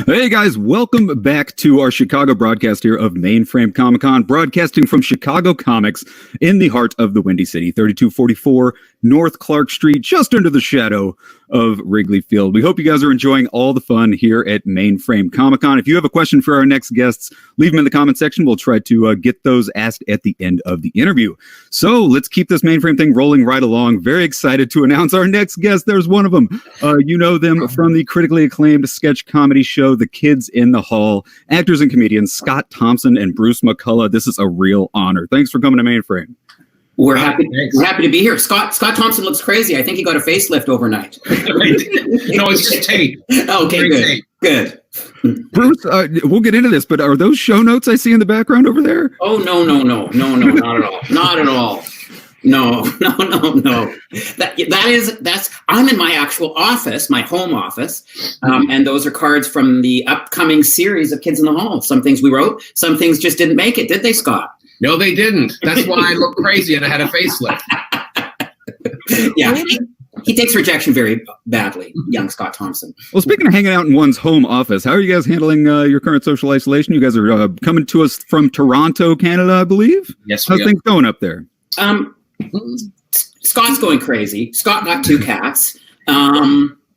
Hey guys, welcome back to our Chicago broadcast here of Mainframe Comic-Con, broadcasting from Chicago Comics in the heart of the Windy City, 3244 North Clark Street, just under the shadow of Wrigley Field. We hope you guys are enjoying all the fun here at Mainframe Comic-Con. If you have a question for our next guests, leave them in the comment section. We'll try to get those asked at the end of the interview. So let's keep this Mainframe thing rolling right along. Very excited to announce our next guest. There's one of them. You know them from the critically acclaimed sketch comedy show, The Kids in the Hall. Actors and comedians Scott Thompson and Bruce McCulloch. This is a real honor. Thanks for coming to Mainframe. We're happy to be here. Scott Thompson looks crazy. I think he got a facelift overnight. No, it's just tape. Okay, good. Bruce, we'll get into this, but are those show notes I see in the background over there? Oh, no, not at all. Not at all. No. That's I'm in my actual office, my home office, and those are cards from the upcoming series of Kids in the Hall. Some things we wrote, some things just didn't make it, did they, Scott? No, they didn't. That's why I look crazy and I had a facelift. Yeah, he takes rejection very badly, young Scott Thompson. Well, speaking of hanging out in one's home office, how are you guys handling your current social isolation? You guys are coming to us from Toronto, Canada, I believe? Yes, How's things going up there? Scott's going crazy. Scott got 2 cats.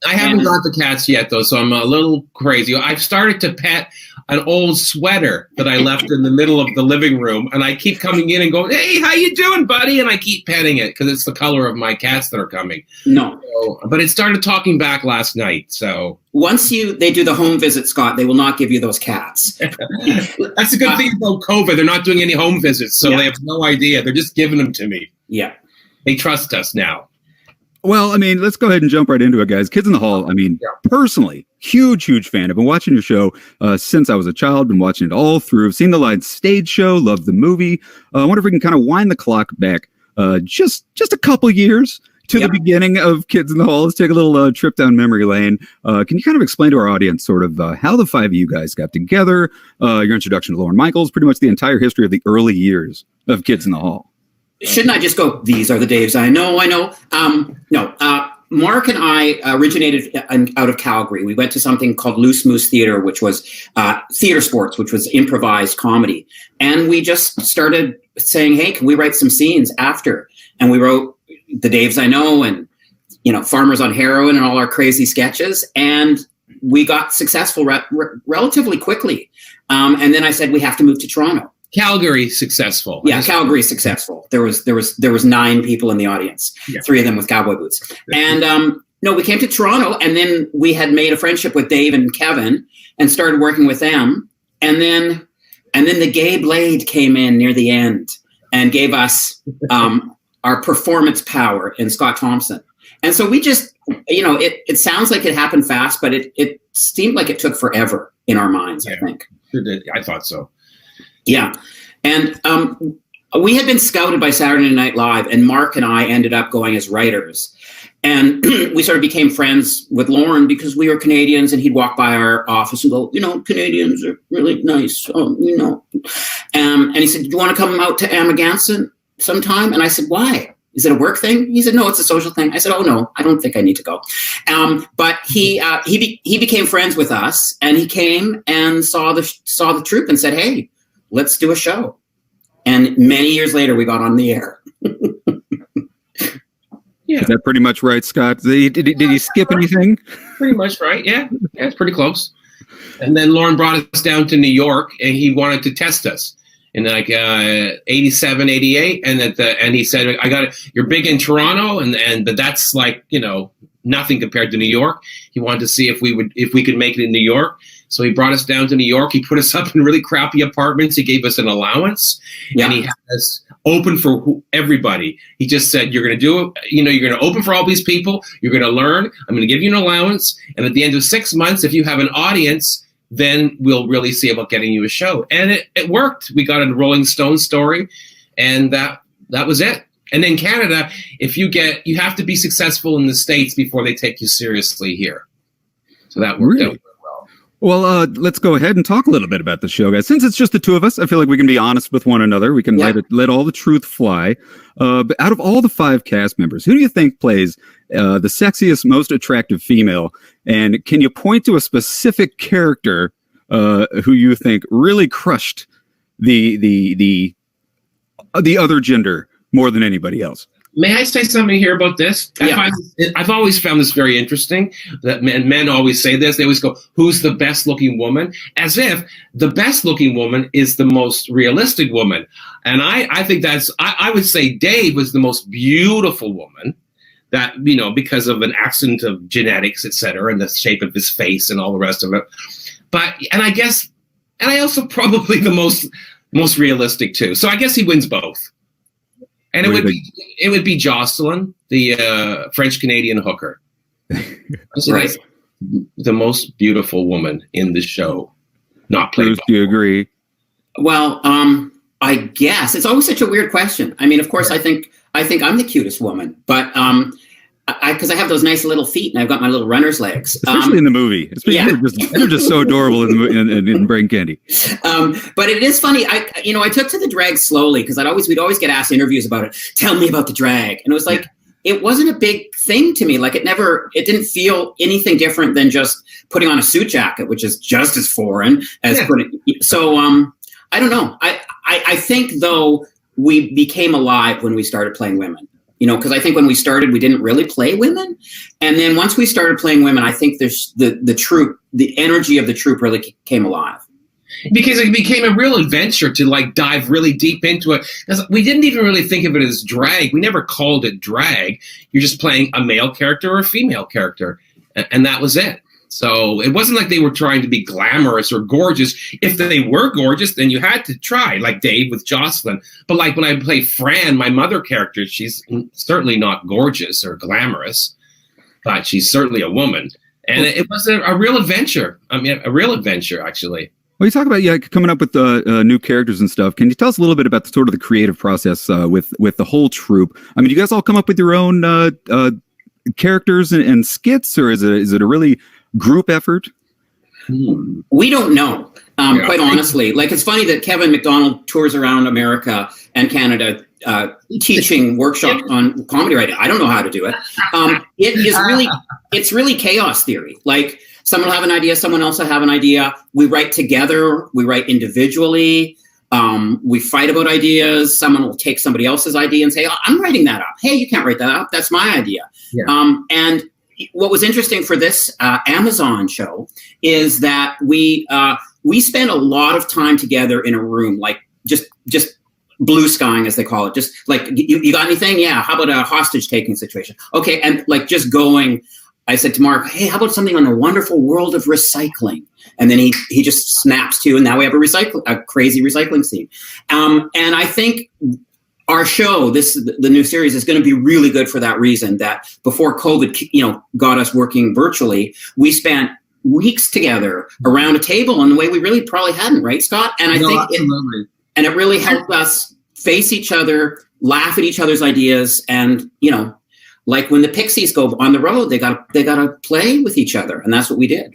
I haven't got the cats yet, though, so I'm a little crazy. I've started to pet an old sweater that I left in the middle of the living room, and I keep coming in and going, "Hey, how you doing, buddy?" And I keep petting it because it's the color of my cats that are coming. No. But it started talking back last night, so... Once they do the home visit, Scott, they will not give you those cats. That's a good thing about COVID. They're not doing any home visits, so they have no idea. They're just giving them to me. Yeah. They trust us now. Well, I mean, let's go ahead and jump right into it, guys. Kids in the Hall, I mean, personally, huge fan. I've been watching your show since I was a child, been watching it all through. Seen the live stage show, loved the movie. I wonder if we can kind of wind the clock back just a couple years to the beginning of Kids in the Hall. Let's take a little trip down memory lane. Can you kind of explain to our audience sort of how the 5 of you guys got together, your introduction to Lorne Michaels, pretty much the entire history of the early years of Kids in the Hall? Shouldn't I just go, these are the Daves I know? No. Mark and I originated out of Calgary. We went to something called Loose Moose Theater, which was theater sports, which was improvised comedy. And we just started saying, hey, can we write some scenes after? And we wrote The Daves I Know and, Farmers on Heroin and all our crazy sketches. And we got successful relatively quickly. And then I said, we have to move to Toronto. Calgary successful. Yeah, Calgary successful. There was 9 people in the audience, 3 of them with cowboy boots. And we came to Toronto, and then we had made a friendship with Dave and Kevin and started working with them. And then the Gay Blade came in near the end and gave us our performance power in Scott Thompson. And so we just, it sounds like it happened fast, but it seemed like it took forever in our minds, I think. I thought so. Yeah. And we had been scouted by Saturday Night Live, and Mark and I ended up going as writers. And we sort of became friends with Lorne because we were Canadians, and he'd walk by our office and go, Canadians are really nice. And he said, do you want to come out to Amagansett sometime? And I said, why? Is it a work thing? He said, no, it's a social thing. I said, oh, no, I don't think I need to go. But he became friends with us, and he came and saw the troupe and said, hey, let's do a show. And many years later, we got on the air. Yeah. Is that pretty much right, Scott? Did he skip anything? Pretty much right, yeah. Yeah, it's pretty close. And then Lorne brought us down to New York, and he wanted to test us in 87, 88. And he said, you're big in Toronto, and that's like, nothing compared to New York. He wanted to see if we could make it in New York. So he brought us down to New York. He put us up in really crappy apartments. He gave us an allowance, and he had us open for everybody. He just said, you're going to do it. You're going to open for all these people. You're going to learn. I'm going to give you an allowance. And at the end of 6 months, if you have an audience, then we'll really see about getting you a show. And it worked. We got a Rolling Stone story, and that was it. And in Canada, you have to be successful in the States before they take you seriously here. So that worked out. Well, let's go ahead and talk a little bit about the show, guys. Since it's just the two of us, I feel like we can be honest with one another. We can let all the truth fly. But out of all the 5 cast members, who do you think plays the sexiest, most attractive female? And can you point to a specific character who you think really crushed the other gender more than anybody else? May I say something here about this? Yeah. I've always found this very interesting, that men always say this. They always go, who's the best looking woman? As if the best looking woman is the most realistic woman. And I think I would say Dave was the most beautiful woman, that, because of an accident of genetics, et cetera, and the shape of his face and all the rest of it. And I also probably the most realistic too. So I guess he wins both. And it would be Jocelyn, the French Canadian hooker. Right. The most beautiful woman in the show. Not played. Bruce, do you agree? Well, I guess it's always such a weird question. I mean, of course, I think I'm the cutest woman, but because I have those nice little feet and I've got my little runner's legs. Especially in the movie. They're just so adorable in Brain Candy. But it is funny. I took to the drag slowly because we'd always get asked interviews about it. Tell me about the drag. And it was like, it wasn't a big thing to me. Like it didn't feel anything different than just putting on a suit jacket, which is just as foreign as putting. So I don't know. I think though we became alive when we started playing women. Because I think when we started, we didn't really play women. And then once we started playing women, I think there's the energy of the troupe really came alive. Because it became a real adventure to dive really deep into it. We didn't even really think of it as drag. We never called it drag. You're just playing a male character or a female character. And that was it. So it wasn't like they were trying to be glamorous or gorgeous. If they were gorgeous, then you had to try, like Dave with Jocelyn. But when I play Fran, my mother character, she's certainly not gorgeous or glamorous, but she's certainly a woman. And it was a real adventure. I mean, a real adventure, actually. Well, you talk about coming up with new characters and stuff. Can you tell us a little bit about the creative process with the whole troupe? I mean, do you guys all come up with your own characters and skits, or is it a really group effort? We don't know, quite honestly. It's funny that Kevin McDonald tours around America and Canada teaching workshops on comedy writing. I don't know how to do it. It's really chaos theory. Someone will have an idea, someone else will have an idea. We write together, we write individually. We fight about ideas. Someone will take somebody else's idea and say, I'm writing that up. Hey, you can't write that up. That's my idea. Yeah. And what was interesting for this Amazon show is that we spent a lot of time together in a room, just blue skying, as they call it. Just you got anything? Yeah. How about a hostage taking situation? Okay. And just going, I said to Mark, hey, how about something on the wonderful world of recycling? And then he just snaps to, and now we have a crazy recycling scene. And I think our show, the new series, is going to be really good for that reason. That before COVID, got us working virtually, we spent weeks together around a table in the way we really probably hadn't, right, Scott? And I think it really helped us face each other, laugh at each other's ideas, and when the Pixies go on the road, they got to play with each other, and that's what we did.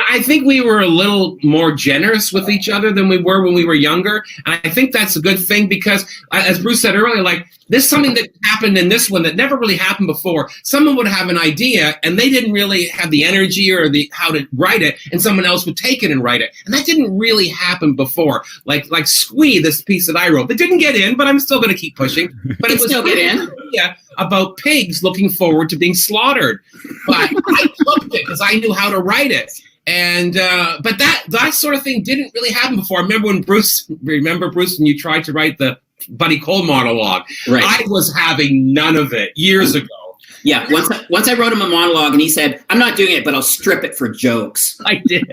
I think we were a little more generous with each other than we were when we were younger. And I think that's a good thing because, as Bruce said earlier, there's something that happened in this one that never really happened before. Someone would have an idea and they didn't really have the energy or how to write it, and someone else would take it and write it. And that didn't really happen before. Like Squee, this piece that I wrote. It didn't get in, but I'm still going to keep pushing. But it was still get in. Yeah, about pigs looking forward to being slaughtered. But I loved it because I knew how to write it. And but that sort of thing didn't really happen before. I remember when Bruce, when you tried to write the Buddy Cole monologue. Right. I was having none of it years ago. Yeah, once I wrote him a monologue and he said, I'm not doing it, but I'll strip it for jokes. I did.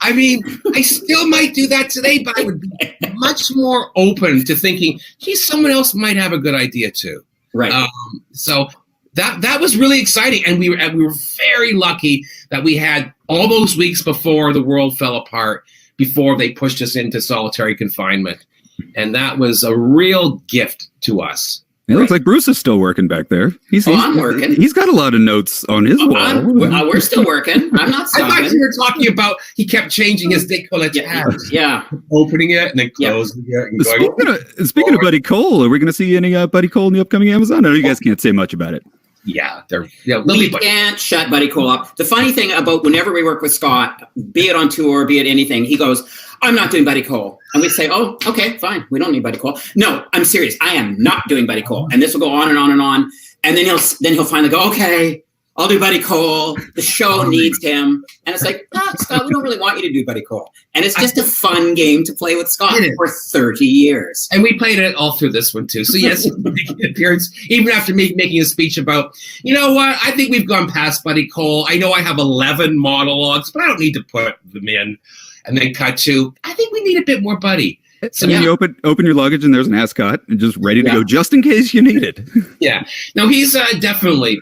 I mean, I still might do that today, but I would be much more open to thinking, geez, someone else might have a good idea too. Right. So that was really exciting. And we were very lucky that we had all those weeks before the world fell apart, before they pushed us into solitary confinement. And that was a real gift to us. It looks like Bruce is still working back there. I'm working. He's got a lot of notes on his wall. We're still working. I'm not stopping. I thought you were talking about he kept changing his décolleté tabs. Yeah. Opening it and then closing it. And going, Speaking of Buddy Cole, are we going to see any Buddy Cole in the upcoming Amazon? I know you guys can't say much about it. Yeah, we can't shut Buddy Cole up. The funny thing about whenever we work with Scott, be it on tour, be it anything, he goes, I'm not doing Buddy Cole. And we say, oh, okay, fine. We don't need Buddy Cole. No, I'm serious. I am not doing Buddy Cole. And this will go on and on and on. And then he'll finally go, okay, I'll do Buddy Cole. The show needs him. And it's like, Scott, we don't really want you to do Buddy Cole. And it's just a fun game to play with Scott for 30 years. And we played it all through this one, too. So, yes, making an appearance, even after me making a speech about, you know what, I think we've gone past Buddy Cole. I know I have 11 monologues, but I don't need to put them in. And then cut to, I think we need a bit more Buddy. So you open your luggage and there's an ascot and just ready to go just in case you need it. Yeah. No, he's definitely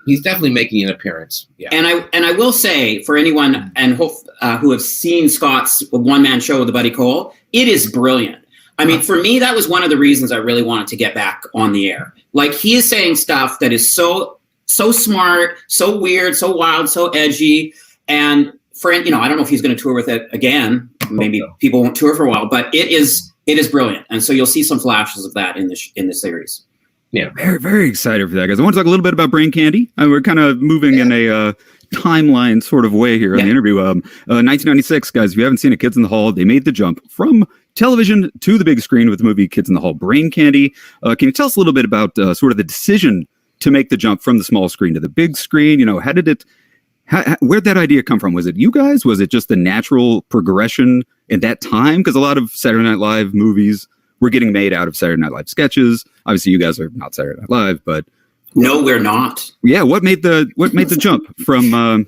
making an appearance. Yeah. And I will say for anyone who have seen Scott's one-man show with the Buddy Cole, it is brilliant. I mean, for me, that was one of the reasons I really wanted to get back on the air. Like, he is saying stuff that is so smart, so weird, so wild, so edgy. And I don't know if he's going to tour with it again. Maybe people won't tour for a while, but it is brilliant. And so you'll see some flashes of that in the series. Yeah. Very, very excited for that, guys. I want to talk a little bit about Brain Candy. We're kind of moving in a timeline sort of way here in the interview. 1996, guys, if you haven't seen it, Kids in the Hall, they made the jump from television to the big screen with the movie Kids in the Hall, Brain Candy. Can you tell us a little bit about sort of the decision to make the jump from the small screen to the big screen? You know, where'd that idea come from? Was it you guys? Was it just the natural progression in that time? Because a lot of Saturday Night Live movies were getting made out of Saturday Night Live sketches. Obviously, you guys are not Saturday Night Live, but no, we're not. Yeah, what made the jump from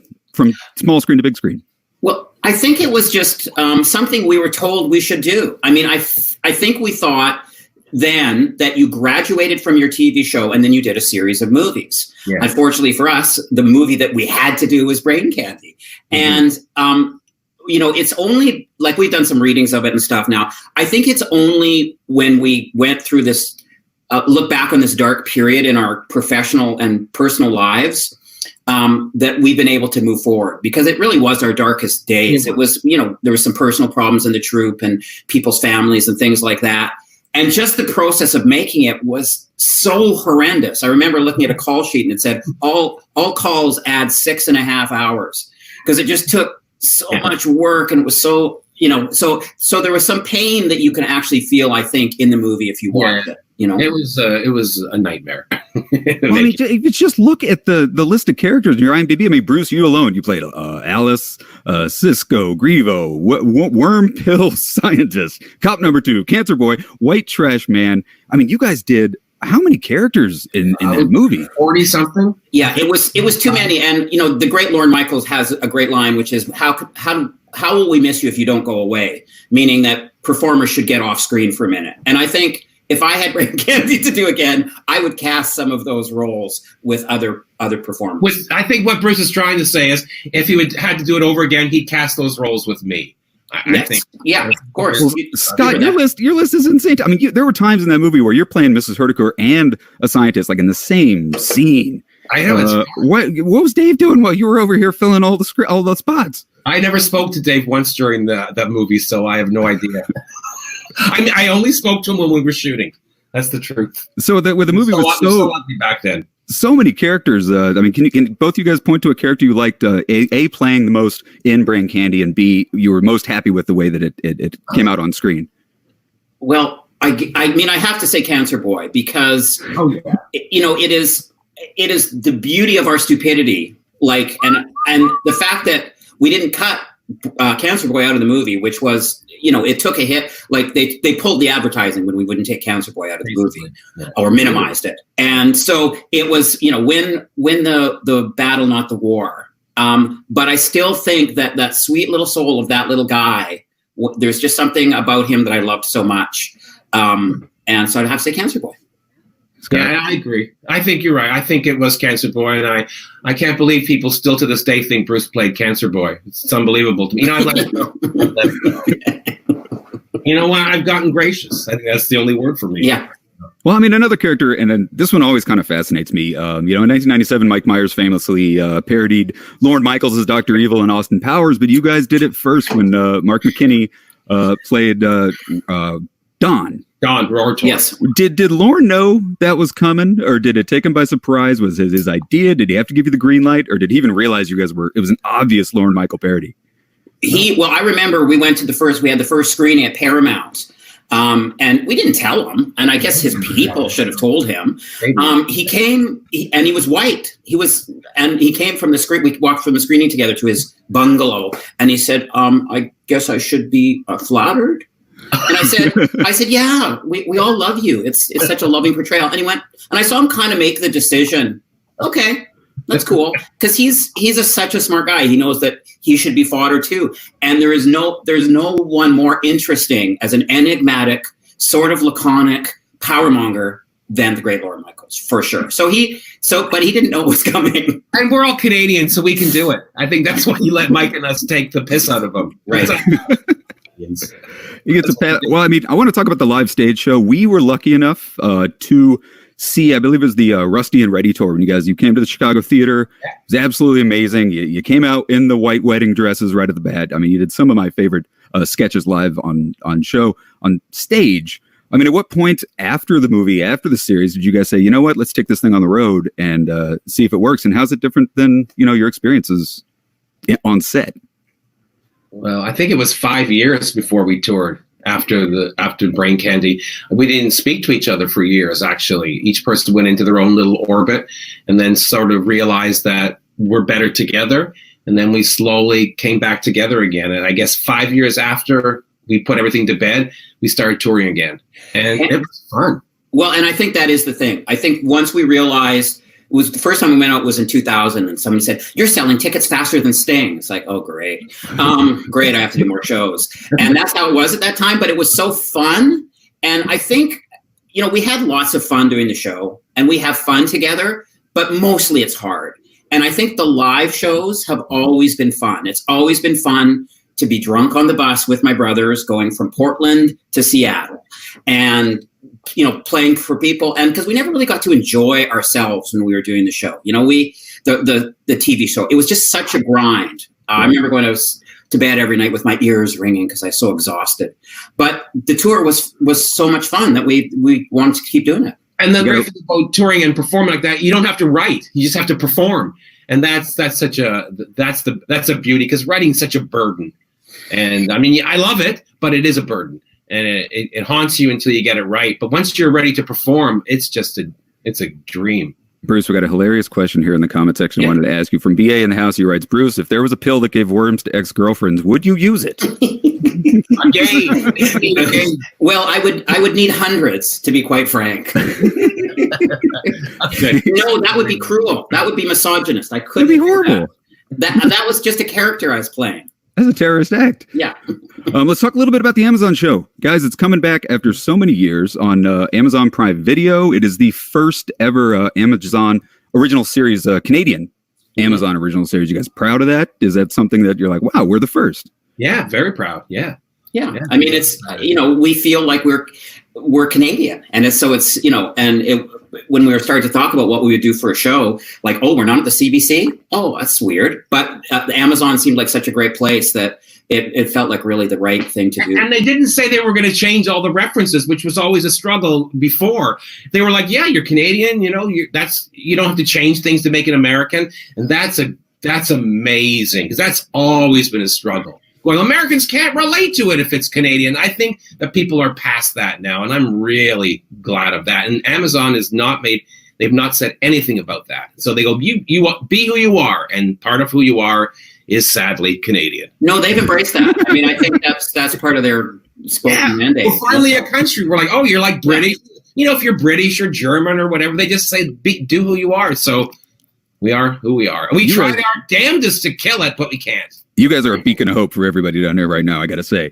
small screen to big screen? Well, I think it was just something we were told we should do. I mean, I think we thought then that you graduated from your TV show and then you did a series of movies. Yeah. Unfortunately for us, the movie that we had to do was Brain Candy. Mm-hmm. And, it's only, like, we've done some readings of it and stuff now. I think it's only when we went through this, look back on this dark period in our professional and personal lives, that we've been able to move forward, because it really was our darkest days. Mm-hmm. It was, there were some personal problems in the troupe and people's families and things like that. And just the process of making it was so horrendous. I remember looking at a call sheet and it said all calls add 6.5 hours, because it just took so much work, and it was so, so there was some pain that you can actually feel, I think, in the movie if you watched it. It was a nightmare. Well, I mean, if you just look at the list of characters in your IMDb, I mean, Bruce, you alone, you played Alice, Cisco, Grievo, Worm Pill Scientist, Cop Number 2, Cancer Boy, White Trash Man. I mean, you guys did how many characters in that movie? 40 something. Yeah, it was too many. And the great Lorne Michaels has a great line, which is how will we miss you if you don't go away? Meaning that performers should get off screen for a minute. And I think if I had Brain Candy to do again, I would cast some of those roles with other performers. I think what Bruce is trying to say is, if he had to do it over again, he'd cast those roles with me. I think. Yeah, of course. Well, Scott, your list is insane. I mean, there were times in that movie where you're playing Mrs. Hurticore and a scientist, like in the same scene. I know. What was Dave doing while you were over here filling all the spots? I never spoke to Dave once during that movie, so I have no idea. I only spoke to him when we were shooting. That's the truth. So with the movie was so lucky back then. So many characters. I mean, can both you guys point to a character you liked, A, playing the most in Brain Candy, and B, you were most happy with the way that it came out on screen? Well, I mean, I have to say Cancer Boy, because it is the beauty of our stupidity. Like, and the fact that we didn't cut Cancer Boy out of the movie, which was, it took a hit. Like they pulled the advertising when we wouldn't take Cancer Boy out of the movie, or minimized it. And so it was, win the battle, not the war. But I still think that sweet little soul of that little guy, there's just something about him that I loved so much. And so I'd have to say Cancer Boy. Yeah, I agree. I think you're right. I think it was Cancer Boy, and I can't believe people still to this day think Bruce played Cancer Boy. It's unbelievable to me. I let it go. You know what? I've gotten gracious. I think that's the only word for me. Yeah. Well, I mean, another character, and then this one always kind of fascinates me. In 1997, Mike Myers famously parodied Lorne Michaels as Dr. Evil and Austin Powers, but you guys did it first when Mark McKinney played Don. Don Roartor. Yes. Did Lorne know that was coming, or did it take him by surprise? Was it his idea? Did he have to give you the green light, or did he even realize you guys it was an obvious Lorne Michael parody? I remember we had the first screening at Paramount. And we didn't tell him, and I guess his people should have told him. He came, and he was white. He came from the screen. We walked from the screening together to his bungalow, and he said, "I guess I should be flattered." And I said, "Yeah, we all love you. It's such a loving portrayal." And he went, and I saw him kind of make the decision. Okay, that's cool, because he's such a smart guy. He knows that he should be fodder too. And there's no one more interesting as an enigmatic, sort of laconic powermonger than the great Lorne Michaels, for sure. But he didn't know what was coming. And we're all Canadian, so we can do it. I think that's why you let Mike and us take the piss out of him. Right. You get to pat. Well, I mean, I want to talk about the live stage show. We were lucky enough to see, I believe it was the Rusty and Ready tour when you came to the Chicago Theater. It was absolutely amazing. You came out in the white wedding dresses right at the bat. I mean, you did some of my favorite sketches live on stage. I mean, at what point after the movie, after the series, did you guys say, you know what, let's take this thing on the road and see if it works? And how's it different than, your experiences on set? Well, I think it was 5 years before we toured. After Brain Candy, we didn't speak to each other for years. Actually, each person went into their own little orbit, and then sort of realized that we're better together. And then we slowly came back together again. And I guess 5 years after we put everything to bed, we started touring again, and it was fun. Well, and I think that is the thing. I think once we realized. It was the first time we went out was in 2000, and somebody said, "You're selling tickets faster than Sting." It's like, oh, great. Great, I have to do more shows. And that's how it was at that time, but it was so fun. And I think, we had lots of fun doing the show, and we have fun together, but mostly it's hard. And I think the live shows have always been fun. It's always been fun to be drunk on the bus with my brothers going from Portland to Seattle. And playing for people, and because we never really got to enjoy ourselves when we were doing the show. The TV show, it was just such a grind. I remember going to bed every night with my ears ringing because I was so exhausted. But the tour was so much fun that we wanted to keep doing it. And the great thing about touring and performing like that, you don't have to write; you just have to perform, and that's a beauty, because writing is such a burden. And I mean, I love it, but it is a burden. And it haunts you until you get it right. But once you're ready to perform, it's a dream. Bruce, we got a hilarious question here in the comment section. I wanted to ask you from BA in the house. He writes, Bruce, if there was a pill that gave worms to ex-girlfriends, would you use it? Okay. Well, I would need hundreds, to be quite frank. Okay. No, that would be cruel. That would be misogynist. I couldn't. That'd be horrible. That was just a character I was playing. That's a terrorist act. Yeah. Let's talk a little bit about the Amazon show. Guys, it's coming back after so many years on Amazon Prime Video. It is the first ever Amazon original series, Canadian Amazon original series. You guys proud of that? Is that something that you're like, wow, we're the first? Yeah, very proud. Yeah. I mean, it's, we feel like we're Canadian. And it's when we were starting to talk about what we would do for a show, like, oh, we're not at the CBC. Oh, that's weird. But Amazon seemed like such a great place that it felt like really the right thing to do. And they didn't say they were going to change all the references, which was always a struggle before. They were like, yeah, you're Canadian, you don't have to change things to make it American. And that's amazing, because that's always been a struggle. Well, Americans can't relate to it if it's Canadian. I think that people are past that now, and I'm really glad of that. And Amazon they've not said anything about that. So they go, you be who you are, and part of who you are is sadly Canadian. No, they've embraced that. I mean, I think that's part of their spoken mandate. We're finally a country. We're like, oh, you're like British. If you're British or German or whatever, they just say, do who you are. So we are who we are. We tried our damnedest to kill it, but we can't. You guys are a beacon of hope for everybody down there right now, I got to say.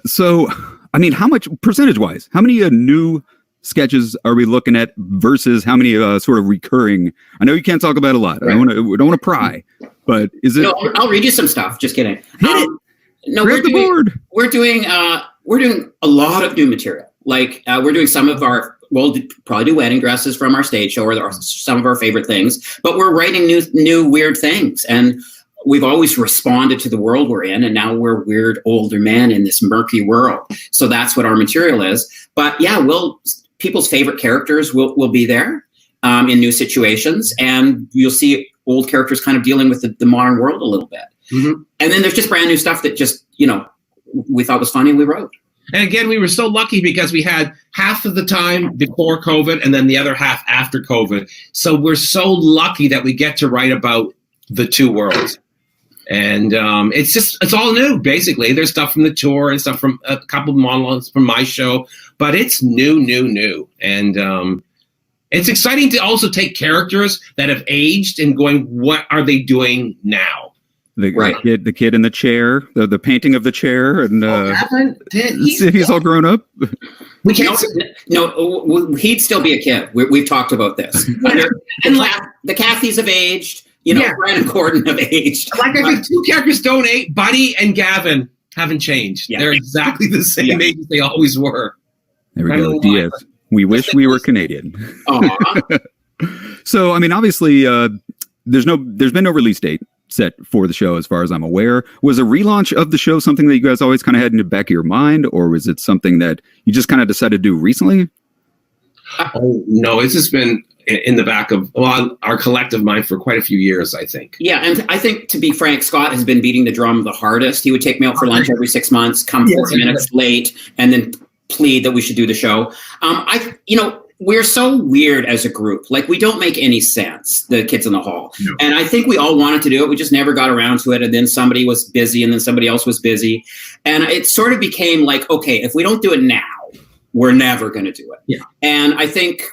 So, I mean, how much, percentage-wise, how many new sketches are we looking at versus how many sort of recurring? I know you can't talk about a lot. Right. We don't want to pry, but is it? No, I'll read you some stuff. Just kidding. Hit it. No, Grab the board. We're doing a lot of new material. Like we're doing some of our we'll probably do wedding dresses from our stage show, or some of our favorite things. But we're writing new weird things, and we've always responded to the world we're in, and now we're weird older men in this murky world. So that's what our material is. But yeah, people's favorite characters will be there in new situations, and you'll see old characters kind of dealing with the modern world a little bit. Mm-hmm. And then there's just brand new stuff that just, we thought was funny and we wrote. And again, we were so lucky because we had half of the time before COVID and then the other half after COVID. So we're so lucky that we get to write about the two worlds. And it's all new, basically. There's stuff from the tour and stuff from a couple of monologues from my show, but it's new. And it's exciting to also take characters that have aged and going, what are they doing now? The kid in the chair, the painting of the chair, and he's all grown up. We can't. No, he'd still be a kid. We've talked about this. The Cathys have aged. Brandon Gordon have aged. Like I think two characters don't age. Buddy and Gavin haven't changed. Yeah. They're exactly the same age as they always were. There we go. Diaz. We wish we were Canadian. So, I mean, obviously, there's been no release date set for the show, as far as I'm aware. Was a relaunch of the show something that you guys always kind of had in the back of your mind, or was it something that you just kind of decided to do recently? Oh, no, it's just been in the back of our collective mind for quite a few years, I think. Yeah, and I think, to be frank, Scott has been beating the drum the hardest. He would take me out for lunch every 6 months, come 40 minutes late, and then plead that we should do the show. We're so weird as a group. Like, we don't make any sense, the Kids in the Hall. No. And I think we all wanted to do it. We just never got around to it. And then somebody was busy, and then somebody else was busy. And it sort of became like, okay, if we don't do it now, we're never going to do it. Yeah. And I think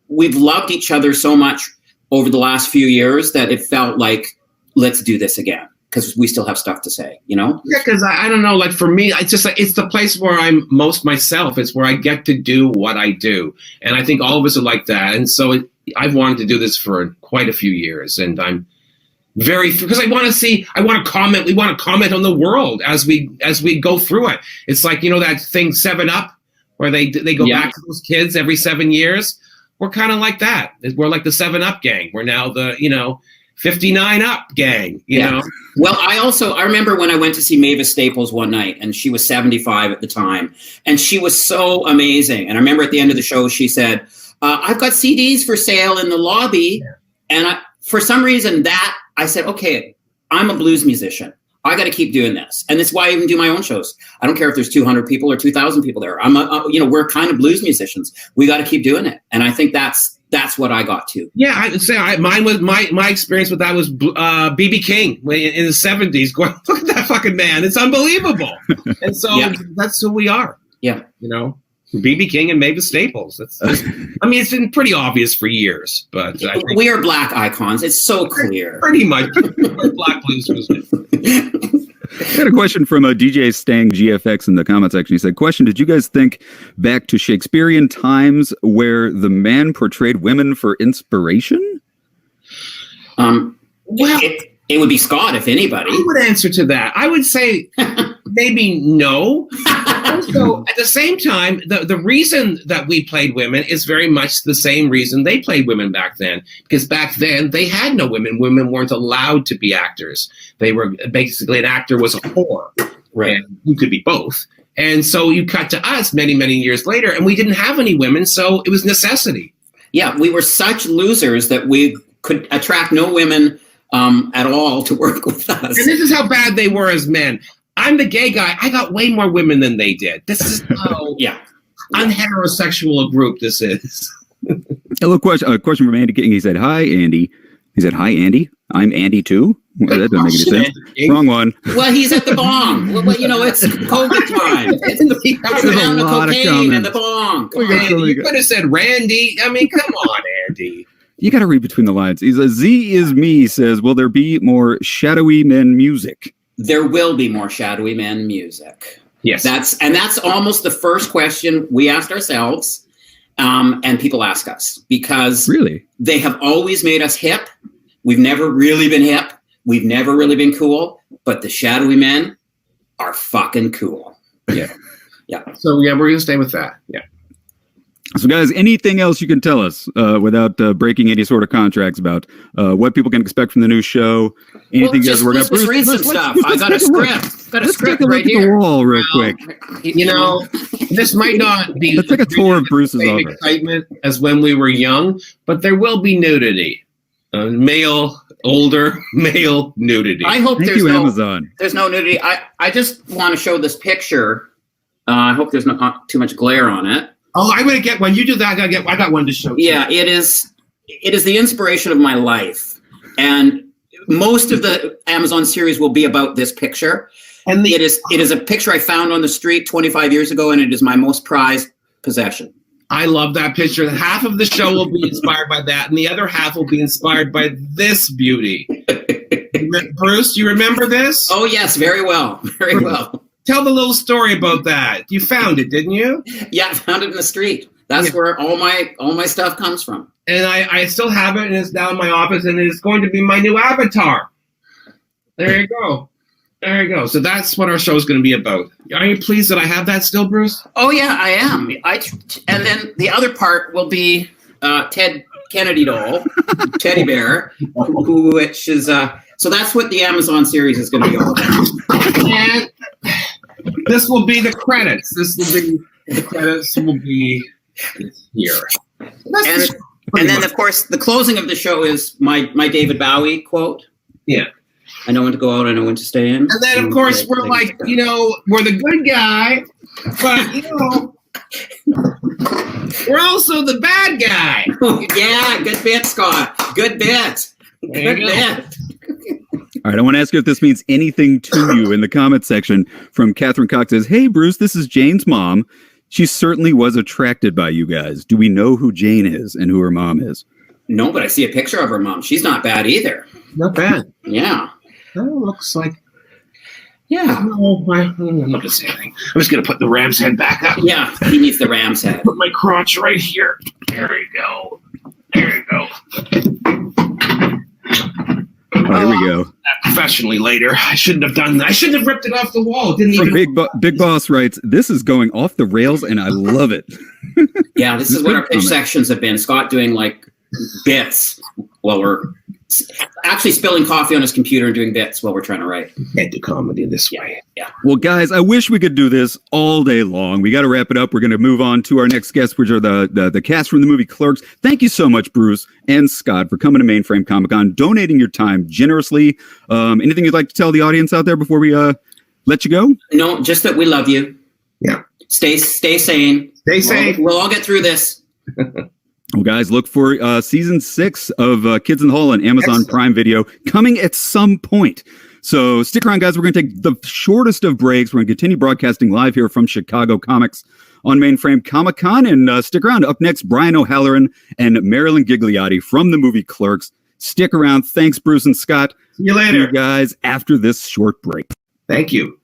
we've loved each other so much over the last few years that it felt like, let's do this again, because we still have stuff to say, Yeah, because I don't know, like, for me, it's just like, it's the place where I'm most myself. It's where I get to do what I do. And I think all of us are like that. And so I've wanted to do this for quite a few years. And I'm because I want to comment. We want to comment on the world as we go through it. It's like, that thing 7-Up, where they go back to those kids every 7 years. We're kind of like that. We're like the 7-Up gang. We're now the, 59 Up gang, you know? Well, I remember when I went to see Mavis Staples one night, and she was 75 at the time, and she was so amazing. And I remember at the end of the show, she said, I've got CDs for sale in the lobby. Yeah. And for some reason I said, okay, I'm a blues musician. I got to keep doing this. And that's why I even do my own shows. I don't care if there's 200 people or 2,000 people there. We're kind of blues musicians. We got to keep doing it. And I think that's what I got to. Yeah, I'd say mine was my experience with that was B.B. King in the 70s. Going, look at that fucking man! It's unbelievable. And so that's who we are. Yeah, B.B. King and Mavis Staples. It's been pretty obvious for years, but I think we are black icons. It's so clear. Pretty much, we're black blues musicians. I had a question from a DJ Stang GFX in the comment section. He said, question, did you guys think back to Shakespearean times where the man portrayed women for inspiration? Well, it would be Scott, if anybody. I would answer to that. I would say maybe no. Also, at the same time, the reason that we played women is very much the same reason they played women back then. Because back then, they had no women. Women weren't allowed to be actors. They were basically, an actor was a whore. Right. And you could be both. And so you cut to us many, many years later, and we didn't have any women, so it was necessity. Yeah, we were such losers that we could attract no women at all to work with us. And this is how bad they were as men. I'm the gay guy. I got way more women than they did. This is how unheterosexual a group this is. A question from Andy King. He said, hi, Andy. He said, hi, Andy. I'm Andy, too. Well, that doesn't make any sense. Wrong one. Well, he's at the bong. It's COVID time. It's the cocaine and the bong. You could have said Randy. I mean, come on, Andy. You got to read between the lines. He says, Z is me, says, will there be more Shadowy Men music? There will be more Shadowy Men music. Yes. That's almost the first question we asked ourselves, and people ask us, because really they have always made us hip. We've never really been hip. We've never really been cool, but the Shadowy Men are fucking cool. Yeah. Yeah. So we're going to stay with that. Yeah. So, guys, anything else you can tell us without breaking any sort of contracts about what people can expect from the new show? Anything you guys are working on? Bruce, read some stuff. I got a script. Let's take a look at the wall real quick. You know, this might not be let's take a tour of Bruce's office. Excitement as when we were young, but there will be nudity. Older male nudity. I hope Thank there's you, no Amazon. There's no nudity. I just want to show this picture. I hope there's not too much glare on it. Oh, I'm gonna get when you do that. I got one to show. Yeah, it is the inspiration of my life, and most of the Amazon series will be about this picture. And it is a picture I found on the street 25 years ago, and it is my most prized possession. I love that picture. Half of the show will be inspired by that, and the other half will be inspired by this beauty. Bruce, you remember this? Oh yes, very well, very well. Tell the little story about that. You found it, didn't you? Yeah, I found it in the street. That's where all my stuff comes from. And I still have it, and it's down in my office, and it's going to be my new avatar. There you go. There you go. So that's what our show is going to be about. Are you pleased that I have that still, Bruce? Oh yeah, I am. And then the other part will be Ted Kennedy doll, teddy bear, which is so that's what the Amazon series is going to be all about. And this will be the credits. The credits will be here. And then, of course, the closing of the show is my David Bowie quote. Yeah. I know when to go out, I know when to stay in. And then, of course, we're like, we're the good guy, but, we're also the bad guy. Yeah, good bit, Scott. Good bit. Good bit. All right, I want to ask you if this means anything to you in the comment section. From Catherine Cox says, "Hey, Bruce, this is Jane's mom. She certainly was attracted by you guys. Do we know who Jane is and who her mom is?" No, but I see a picture of her mom. She's not bad either. Not bad. Yeah. That looks like... Yeah. No, I'm not going to say anything. I'm just going to put the ram's head back up. Yeah, he needs the ram's head. Put my crotch right here. There you go. There you go. Oh, here we go. Professionally later. I shouldn't have done that. I shouldn't have ripped it off the wall. Didn't even. Big Boss writes, "This is going off the rails, and I love it." Yeah, this is what our pitch sections have been. Scott doing like bits while we're actually spilling coffee on his computer and doing bits while we're trying to write. Can't do comedy this way. Yeah. Well, guys, I wish we could do this all day long. We got to wrap it up. We're going to move on to our next guests, which are the cast from the movie Clerks. Thank you so much, Bruce and Scott, for coming to Mainframe Comic-Con, donating your time generously. Anything you'd like to tell the audience out there before we let you go? No, just that we love you. Yeah. Stay sane. Stay safe. We'll all get through this. Well, guys, look for season 6 of Kids in the Hall on Amazon Prime Video coming at some point. So stick around, guys. We're going to take the shortest of breaks. We're going to continue broadcasting live here from Chicago Comics on Mainframe Comic-Con. And stick around. Up next, Brian O'Halloran and Marilyn Gigliotti from the movie Clerks. Stick around. Thanks, Bruce and Scott. See you later. See you guys after this short break. Thank you.